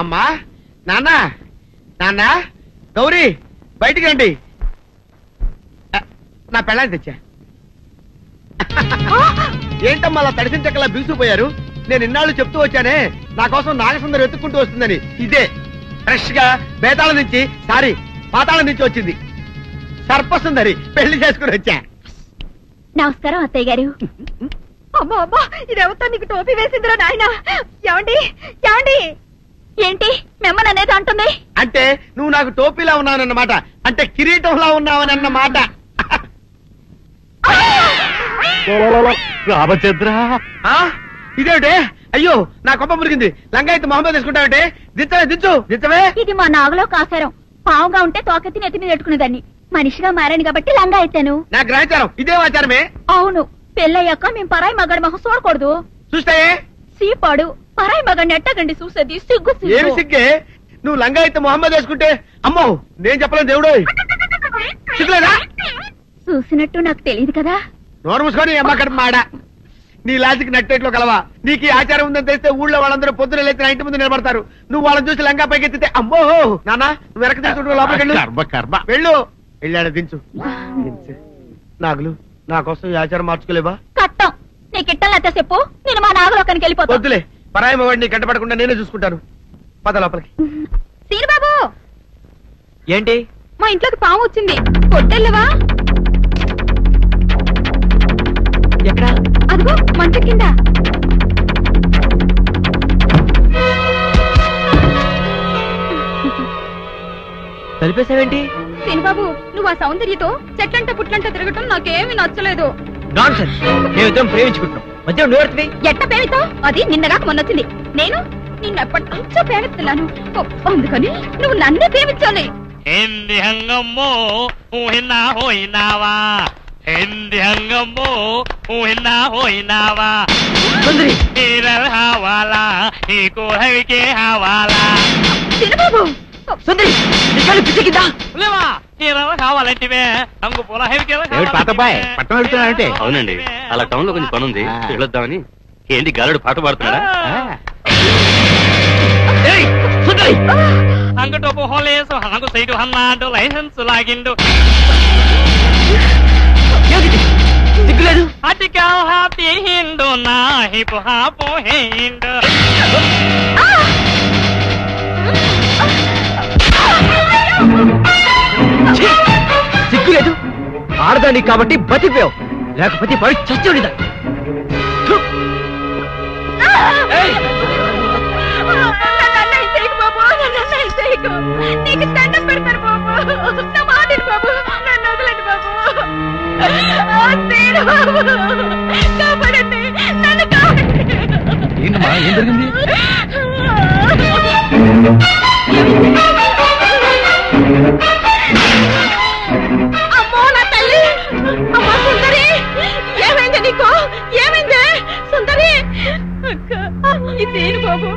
అమ్మా నాన్న నాన్న గౌరీ బయటికి రండి. నా పెళ్ళాన్ని తెచ్చా. ఏంటమ్మా అలా తడిసిన చెక్కలా బిగుసిపోయారు? నేను ఇన్నాళ్ళు చెప్తూ వచ్చానే నా కోసం నాగసుందరి వెతుక్కుంటూ వస్తుందని. ఇదే ఫ్రెష్ గా బేతాళం నుంచి పాతాళం నుంచి వచ్చింది సర్పసుందరి. పెళ్లి చేసుకుని వచ్చా. నమస్కారం అత్తయ్య గారు. అమ్మా అమ్మా ఇదేవతో నీకు టోపీ వేసిందిరా నాయన. ఏమండి ఏమండి ఏంటి మిమ్మల్ని అనేది అంటుంది? అంటే నువ్వు నాకు టోపీలా ఉన్నావనన్నమాట. అంటే కిరీటంలా ఉన్నావనన్నమాట. రామచంద్ర ఇదేమిటే? అయ్యో నా కొప్ప మురిగింది. లంగాయత్ మొహమ్మద్ తీసుకుంటావంటే దించవే. ఇది మా నాగులో కాసారం. పావుగా ఉంటే తోకెత్తి నెత్తి మీద పెట్టుకునేదాన్ని. మనిషిగా మారాను కాబట్టి లంగా ఎత్తాను. నా గ్రహచారం ఇదే ఆచారమే. అవును, పెళ్ళయ్యాక మేము పరాయి మగాడి మొహం చూడకూడదు. చూస్తాయే సీపాడు పరాయి మగాడిని ఎట్టగండి చూసేది. సిగ్గు ఏమి సిగ్గే? నువ్వు లంగాయత్ మొహమ్మద్ వేసుకుంటే అమ్మో నేను చెప్పలేను దేవుడు. సిగ్గులేదా? చూసినట్టు నాకు తెలియదు కదా. నోరు మూసుకొని అమ్మ కడుపు మాడ. నీ లాజిక్ నట్టేట్లో కలవా? నీకు ఆచారం ఉందని తెలిస్తే ఊళ్ళో వాళ్ళందరూ పొద్దున లేచి నా ఇంటి ముందు నిలబడతారు. నువ్వు వాళ్ళని చూసి లంగా పైకి ఎత్తితే అమ్మో నాన్న నువ్వు వెనక తీసుకుంటూ లోపలికి వెళ్ళు. వెళ్ళాడు దించు. నాగులు నా కోసం ఈ ఆచారం మార్చుకోలేవా? కట్టం నీకు ఇట్టలేతే చెప్పు, నేను మా నాగలోకానికి వెళ్ళిపోతా. వద్దులే, పరాయి మవాడిని కంటపడకుండా నేనే చూసుకుంటాను. పద లోపలికి. సీనుబాబు ఏంటి? మా ఇంట్లోకి పాము వచ్చింది. కొట్టెళ్ళవా? ఎక్కడ? అదిగో మంచం కింద. కలిపేసావేంటి? సీనుబాబు నువ్వు ఆ సౌందర్యతో చెట్లంట పుట్లంట తిరగటం నాకేమీ నచ్చలేదు. నాన్సెన్స్. మేమిద్దరం ప్రేమించుకుంటున్నాం. మధ్య నువ్వు ఎట్ట ప్రేమితో? అది నిన్నగాక మొన్నొచ్చింది. నేను నిన్నెప్పటి నుంచో ప్రేమిస్తున్నాను. అందుకని నువ్వు నన్నే ప్రేమించాలి. హింది హంగమ్మో ఊహినా హోయినావా, హింది హంగమ్మో ఊహినా హోయినావా, హీరల్ హవాలా ఈ కోహవికే హవాలా. సీనుబాబు సుందరి పిచ్చికిద్దా లేవా? హీరల్ కావాలంటే అంగు పొల హెవికే. పాతబాయ్ పట్టణం వెళ్తున్నానంటే? అవునండి, అలా టౌన్ లో కొంచెం పని ఉంది, వెళ్ళొద్దామని. ఏంటి గాలుడు పాట పాడుతున్నాడా? అంగటోపు హోలేసు హంగు సైడు అన్నాడు, లైసెన్స్ లాగిండు. సిగ్గులేదు? అటికా హాపీ హిండు నా హిపు హాపు హేండు. సిగ్గులేదు? ఆడదాన్ని కాబట్టి బతిపోయావు, లేకపోతే పడి చచ్చేదా? నీకు దండం పెడతారు బాబు. నా మాటలు బాబు, నన్ను వదలండి బాబు. కాపాడండి, నన్ను కాపాడండి. ఏంటమ్మా ఏం జరిగింది? అమ్మో నా తల్లి. అమ్మా సుందరి, ఏమైంది నీకు? ఏమైంది సుందరి? అక్క ఇదేను బాబు,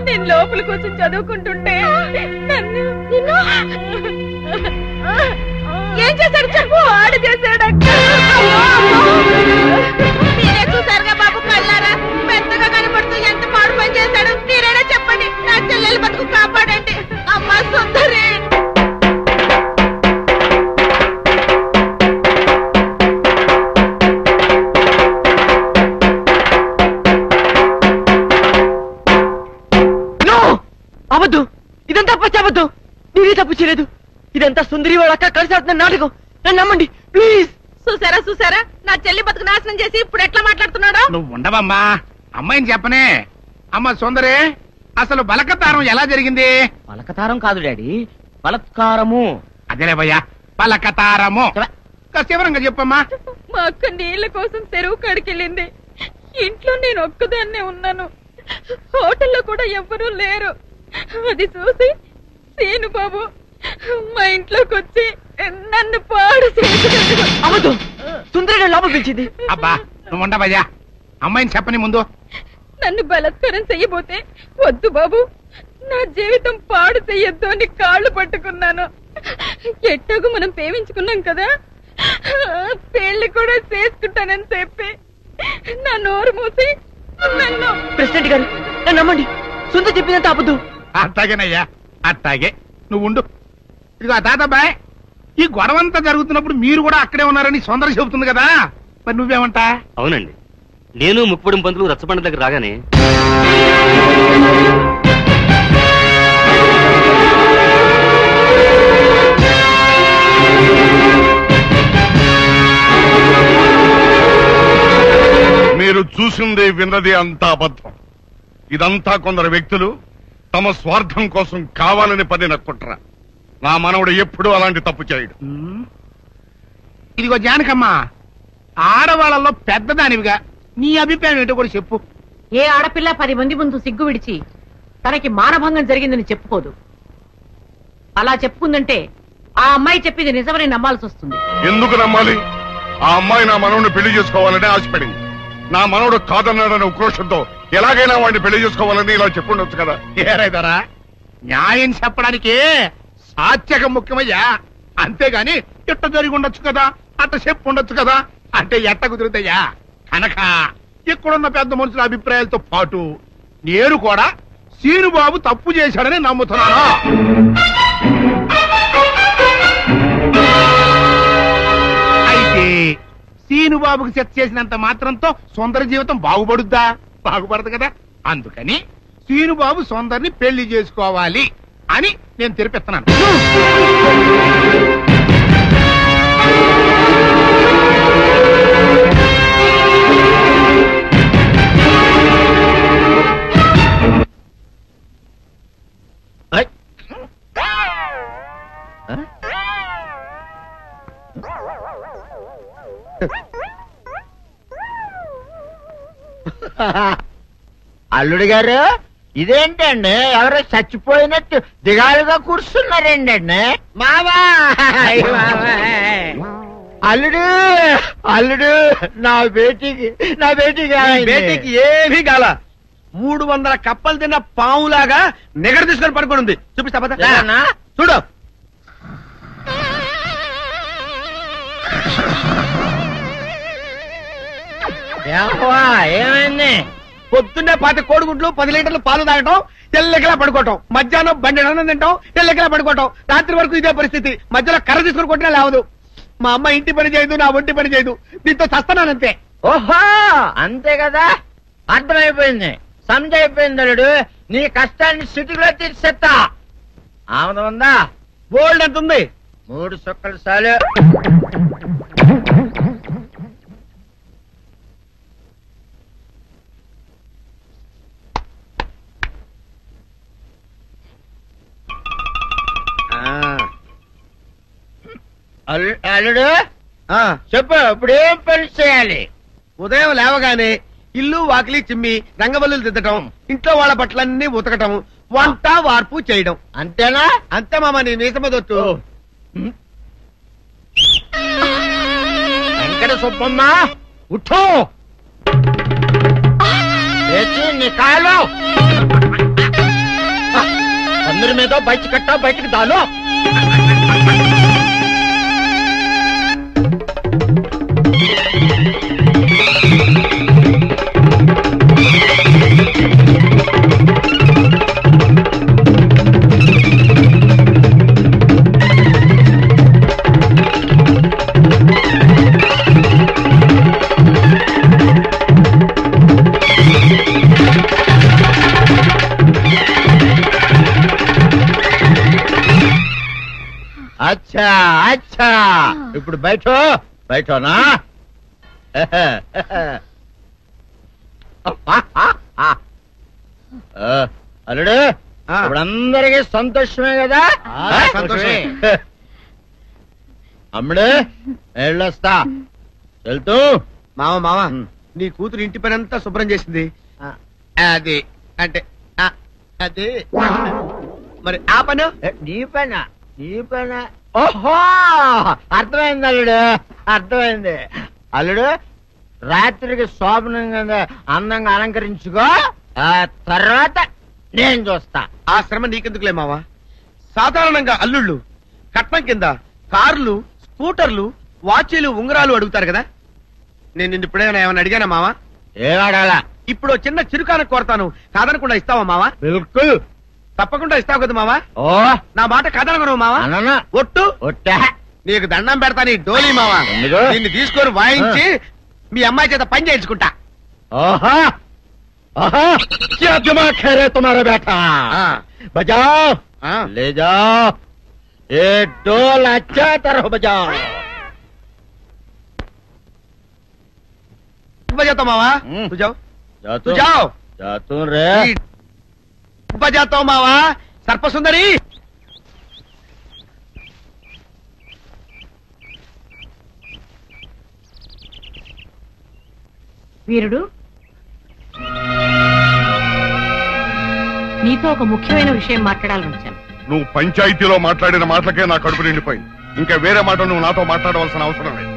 నేను లోపల కూర్చొని చదువుకుంటుంటే నన్ను ఏం చేశాడు చెప్పు. ఆడు చేశాడు అక్క. మీరే చూసారుగా బాబు కళ్ళారా, పెద్దగా కనపడుతూ ఎంత పాడు పని చేశాడు. మీరేనా చెప్పండి, నా చెల్లెలు బతుకు కాపాడండి. అమ్మా సుందరి. అవద్దు, ఇదంతా పచ్చవద్దు. నేనే తప్పు చేయలేదు. ఇదంతా సుందరి వాళ్ళ అక్క కలిసి ఆడుతున్న నాటకం. నన్ను నమ్మండి ప్లీజ్. చూసారా నా చెల్లి బతుకు నాశనం చేసి ఇప్పుడు ఎట్లా మాట్లాడుతున్నాడో. నువ్వు ఉండవమ్మా, అమ్మాయిని చెప్పనే. అమ్మ సుందరి, అసలు బలకతారం ఎలా జరిగింది? పలకతారం కాదు డాడీ, బలత్కారము. అదేలే భయ్యా, బలకతారము. వివరంగా చెప్పమ్మా. మా అక్క నీళ్ల కోసం చెరువు కాడికెళ్ళింది. ఇంట్లో నేను ఒక్కదాన్నే ఉన్నాను. హోటల్లో కూడా ఎవ్వరూ లేరు. అది చూసి సీను బాబు మా ఇంట్లోకి వచ్చి నన్ను పాడు చేశాడు. సుందరి లోపల పిలిచింది. అబ్బా నువ్వు ఉండవయ్యా, అమ్మాయిని చెప్పని ముందు. నన్ను బలత్కారం చెయ్యబోతే వద్దు బాబు, నా జీవితం పాడు చెయ్యొద్దు అని కాళ్ళు పట్టుకున్నాను. ఎట్టాగు మనం ప్రేమించుకున్నాం కదా, పెళ్లి కూడా చేసుకుంటానని చెప్పి నా నోరు మూసి నన్ను. ప్రెసిడెంట్ గారు నన్ను నమ్మండి, సుందరి చెప్పినంత అబద్ధం. అట్టాగేనయ్యా, అట్టాగే. నువ్వు ఉండు. ఇదిగో తాతబ్బాయ్, ఈ గొడవంతా జరుగుతున్నప్పుడు మీరు కూడా అక్కడే ఉన్నారని సొందర చెబుతుంది కదా, మరి నువ్వేమంటా? అవునండి, నేను ముక్కుపొడి పంతులు రచ్చబండ దగ్గర రాగానే మీరు చూసింది విన్నది అంతా అబద్ధం. ఇదంతా కొందరు వ్యక్తులు తమ స్వార్థం కోసం కావాలని పని నక్కుంటారా. నా మనవడు ఎప్పుడూ అలాంటి తప్పు చేయడు. ఇదిగో జానకమ్మ, ఆడవాళ్ళలో పెద్దదానివిగా నీ అభిప్రాయం ఏంటో కూడా చెప్పు. ఏ ఆడపిల్ల 10 మంది ముందు సిగ్గు విడిచి తనకి మానభంగం జరిగిందని చెప్పుకోదు. అలా చెప్పుకుందంటే ఆ అమ్మాయి చెప్పింది నిజమని నమ్మాల్సి వస్తుంది. ఎందుకు నమ్మాలి? ఆ అమ్మాయి నా మనవడిని పెళ్లి చేసుకోవాలని ఆశపడింది. నా మనవడు కాదన్నాడని ఉక్రోషంతో ఎలాగైనా వాడిని పెళ్లి చేసుకోవాలని ఇలా చెప్పుండొచ్చు కదా. ఏరైదరా, న్యాయం చెప్పడానికి సాత్యకం ముఖ్యమయ్యా, అంతేగాని ఇట్ట జరిగి ఉండొచ్చు కదా, అట్ట చెప్పు ఉండొచ్చు కదా అంటే ఎట్ట కుదురుతాయా? కనుక ఇక్కడున్న పెద్ద మనుషుల అభిప్రాయాలతో పాటు నేను కూడా సీనుబాబు తప్పు చేశాడని నమ్ముతున్నాను. అయితే సీనుబాబుకి సెట్ చేసినంత మాత్రంతో సుందర జీవితం బాగుపడుద్దా? బాగుపడదు కదా. అందుకని సీనుబాబు సుందర్ని పెళ్లి చేసుకోవాలి అని నేను తెరిపిస్తున్నాను. అల్లుడు గారు, ఇదేంటండి ఎవరో చచ్చిపోయినట్టు దిగాలుగా కూర్చున్నారేంటండి? మావా, అల్లుడు అల్లుడు, నా బేటీకి ఏమీ కాల. 300 కప్పలు తిన్న పావులాగా నిగడ తీసుకొని పడుకొని ఉంది. చూపిస్తా పద. చూడు. ఏమైంది? పొద్దున్నే 10 కోడిగుడ్లు 10 లీటర్లు పాలు తాగటం, తెల్లకిలా పడుకోవటం, మధ్యాహ్నం బండి అన్నం తింటాం, తెల్లకిలా పడుకోవటం, రాత్రి వరకు ఇదే పరిస్థితి. మధ్యలో కర్ర తీసుకుని కొట్టినా లేవదు. మా అమ్మ ఇంటి పని చేయదు, నా ఒంటి పని చేయదు. దీంతో చస్తున్నానంతే. ఓహో, అంతే కదా, అర్థమైపోయింది, సమజైపోయింది. అల్లుడు, నీ కష్టాన్ని సిటీలో తీర్చేస్తా. ఆమె ఉందా? బోల్డ్ ఎంత ఉంది? 3 సుక్కలు చాలు. అల్లుడు చెప్పు, ఇప్పుడేం పని చేయాలి? ఉదయం లేవగానే ఇల్లు వాకిలి చిమ్మి రంగవల్లులు దిద్దటం, ఇంట్లో వాళ్ళ బట్టలన్నీ ఉతకటం, వంట వార్పు చేయడం. అంతేనా? అంతే మామ, నీ మీసమదొట్టు. వెంకట సుబ్బమ్మ, ఉఠో, నీ కాలు అందరి మీద బయట కట్ట, బయటకు దాలో. అచ్చా అచ్చా, ఇప్పుడు బయటనా? అల్లుడు, ఇప్పుడు అందరికీ సంతోషమే కదా? సంతోషమే. అమ్ముడు, వెళ్ళొస్తా. వెళ్తూ మామ, నీ కూతురు ఇంటి పని అంతా శుభ్రం చేసింది. అది అంటే అది మరి ఆ పను నీ పన. ఓహో, అర్థమైంది అల్లుడు, అర్థమైంది. అల్లుడు, రాత్రికి శోభనంగా అందంగా అలంకరించుకో, ఆ తర్వాత నేను చూస్తా. ఆ శ్రమ నీకెందుకులే మావా. సాధారణంగా అల్లుళ్ళు కట్నం కింద కార్లు, స్కూటర్లు, వాచీలు, ఉంగరాలు అడుగుతారు కదా. నేను నిన్ను ఇప్పుడేమైనా ఏమైనా అడిగానా మావా? ఏం అడగాల. ఇప్పుడు చిన్న చిరుకాన కోరతాను, కాదనకుండా ఇస్తావా మావా? బిల్కుల్. తప్పకుండా ఇస్తావు కదా మావా. ఓ నా మాట కదలగను మావా. అన్న ఒట్టు ఒట్టా నీకు దండం పెడతా నీ డోలీ మావా. ఎందుకు? దీన్ని తీసుకొని వాయించి మీ అమ్మాయి చేత పని చేయించుకుంటా. ओहा ओहा क्या दिमाग है रे तुम्हारा बेटा बजाओ ले जाओ ये डोल अच्छा तरह बजाओ बजाता मावा तू जाओ तू जाओ जा तू रे बजाता मावा सर्प सुंदरी వీరుడు నీతో ఒక ముఖ్యమైన విషయం మాట్లాడాలని వచ్చాను. నువ్వు పంచాయతీలో మాట్లాడిన మాటలకే నా కడుపు నిండిపోయింది. ఇంకా వేరే మాట నువ్వు నాతో మాట్లాడవలసిన అవసరం లేదు.